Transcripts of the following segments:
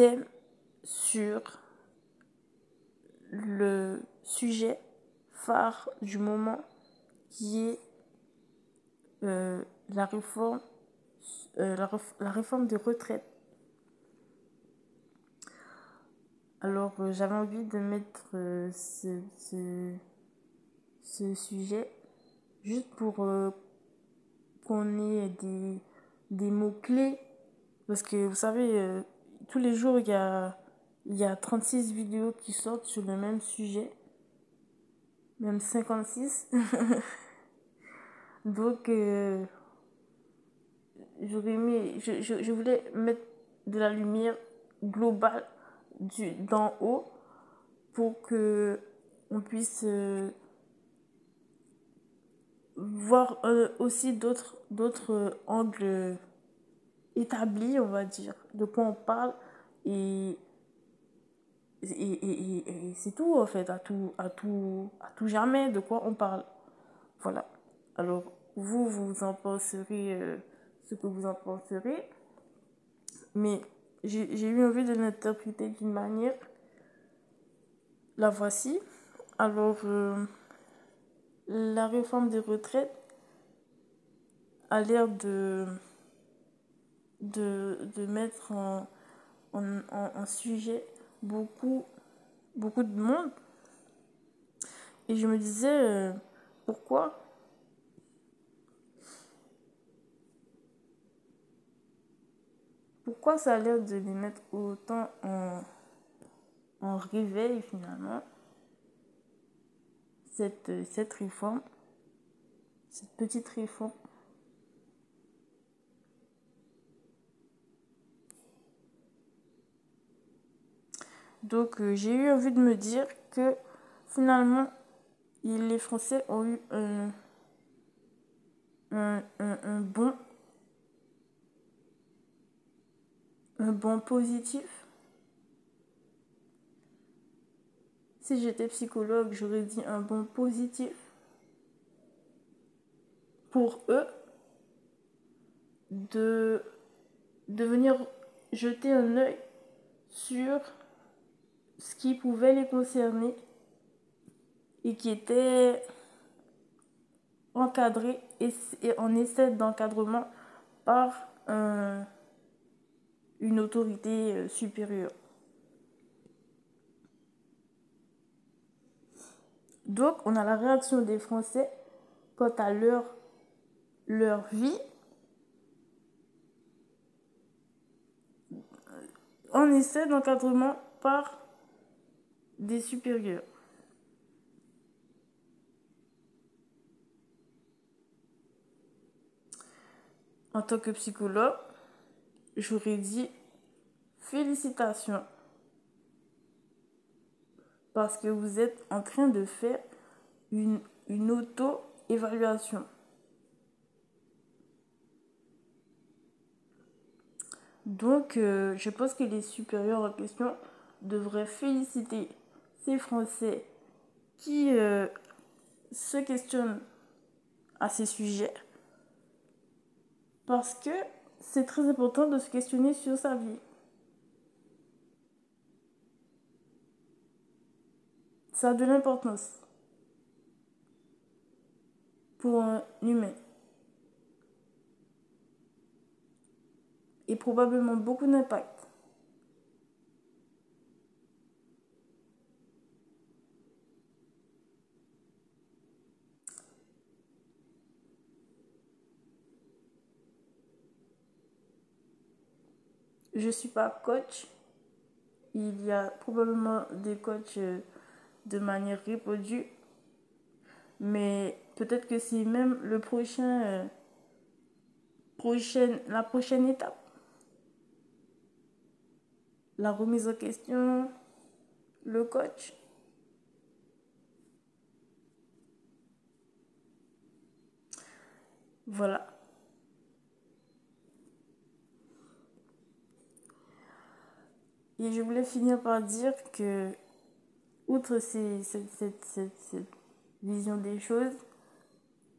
thème sur le sujet phare du moment qui est la réforme des retraites. Alors j'avais envie de mettre ce sujet juste pour qu'on ait des mots-clés. Parce que vous savez, tous les jours il y a 36 vidéos qui sortent sur le même sujet. Même 56. Donc je voulais mettre de la lumière globale d'en haut pour que on puisse voir aussi d'autres angles établis, on va dire, de quoi on parle, et c'est tout en fait, à tout jamais de quoi on parle. Voilà. Alors vous en penserez ce que vous en penserez, mais j'ai eu envie de l'interpréter d'une manière. La voici. Alors la réforme des retraites a l'air de mettre en sujet beaucoup de monde. Et je me disais, pourquoi ça a l'air de les mettre autant en réveil finalement, cette réforme, cette petite réforme. Donc j'ai eu envie de me dire que finalement les Français ont eu un bon positif. Si j'étais psychologue, j'aurais dit un bon positif pour eux de venir jeter un œil sur ce qui pouvait les concerner et qui était encadré et en essai d'encadrement par une autorité supérieure. Donc, on a la réaction des Français quant à leur vie en essai d'encadrement par des supérieurs. En tant que psychologue, j'aurais dit félicitations parce que vous êtes en train de faire une auto-évaluation. Donc, je pense que les supérieurs en question devraient féliciter ces Français qui se questionnent à ces sujets parce que c'est très important de se questionner sur sa vie. Ça a de l'importance pour un humain. Et probablement beaucoup d'impact. Je ne suis pas coach. Il y a probablement des coachs de manière répandue. Mais peut-être que c'est même la prochaine étape. La remise en question, le coach. Voilà. Et je voulais finir par dire que, outre cette vision des choses,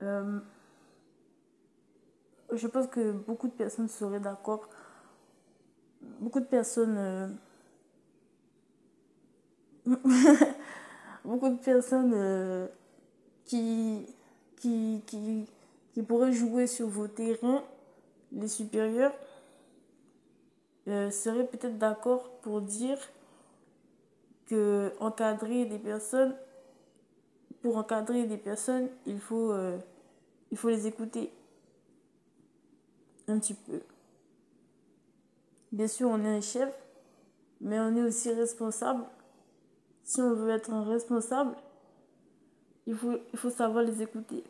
je pense que beaucoup de personnes seraient d'accord. Beaucoup de personnes beaucoup de personnes qui, qui, qui, qui pourraient jouer sur vos terrains, les supérieurs, seraient peut-être d'accord pour dire que pour encadrer des personnes, il faut les écouter un petit peu. Bien sûr, on est un chef, mais on est aussi responsable. Si on veut être un responsable, il faut savoir les écouter.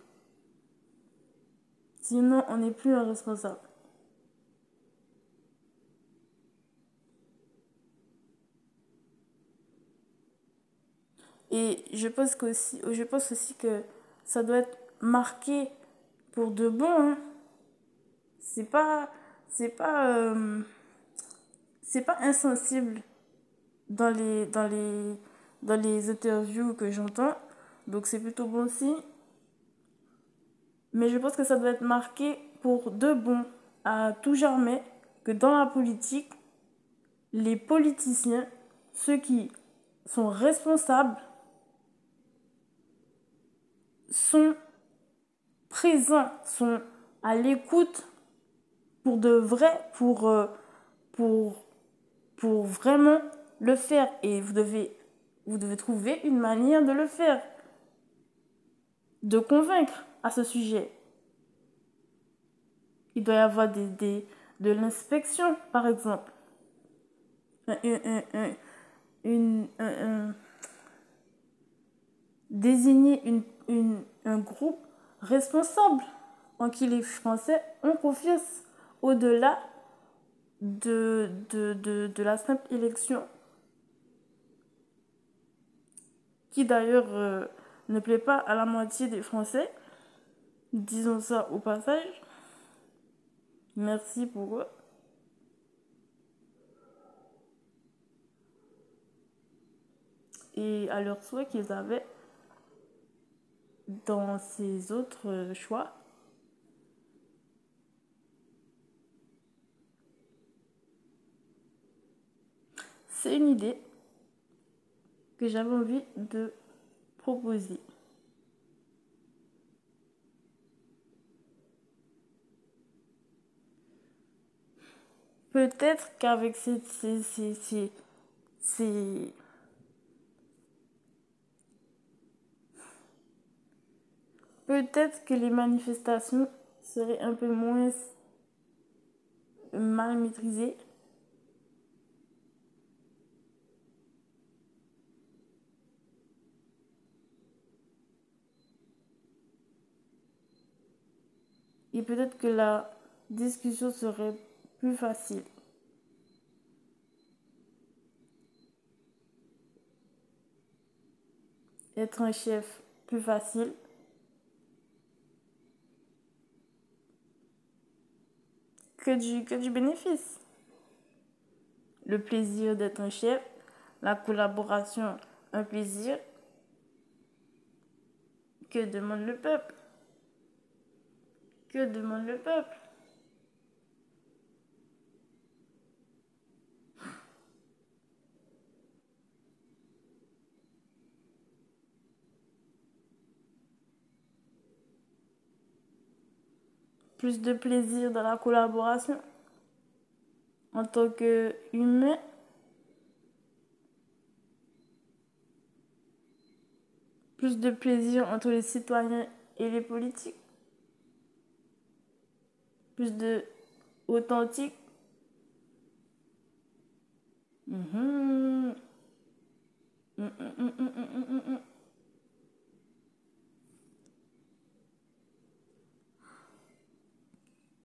Sinon, on n'est plus un responsable. Et je pense aussi que ça doit être marqué pour de bon. Hein. C'est pas, c'est pas, c'est pas insensible dans les interviews que j'entends. Donc c'est plutôt bon signe. Mais je pense que ça doit être marqué pour de bon à tout jamais que dans la politique, les politiciens, ceux qui sont responsables, sont présents, sont à l'écoute pour de vrai, pour, pour vraiment le faire. Et vous devez trouver une manière de le faire, de convaincre à ce sujet. Il doit y avoir de l'inspection, par exemple. Un, un, un, une, un- désigner un groupe responsable en qui les Français ont confiance au-delà de la simple élection, qui d'ailleurs ne plaît pas à la moitié des Français. Disons ça au passage. Merci pour eux. Et à leur souhait qu'ils avaient dans ces autres choix. C'est une idée que j'avais envie de proposer. Peut-être qu'avec ces- peut-être que les manifestations seraient un peu moins mal maîtrisées. Et peut-être que la discussion serait plus facile. Être un chef plus facile. Que du bénéfice. Le plaisir d'être un chef, la collaboration, un plaisir. Que demande le peuple? Que demande le peuple? Plus de plaisir dans la collaboration. En tant qu'humain, plus de plaisir entre les citoyens et les politiques. Plus de authentique. Mhm. Mm, mm, mm, mm, mm, mm, mm.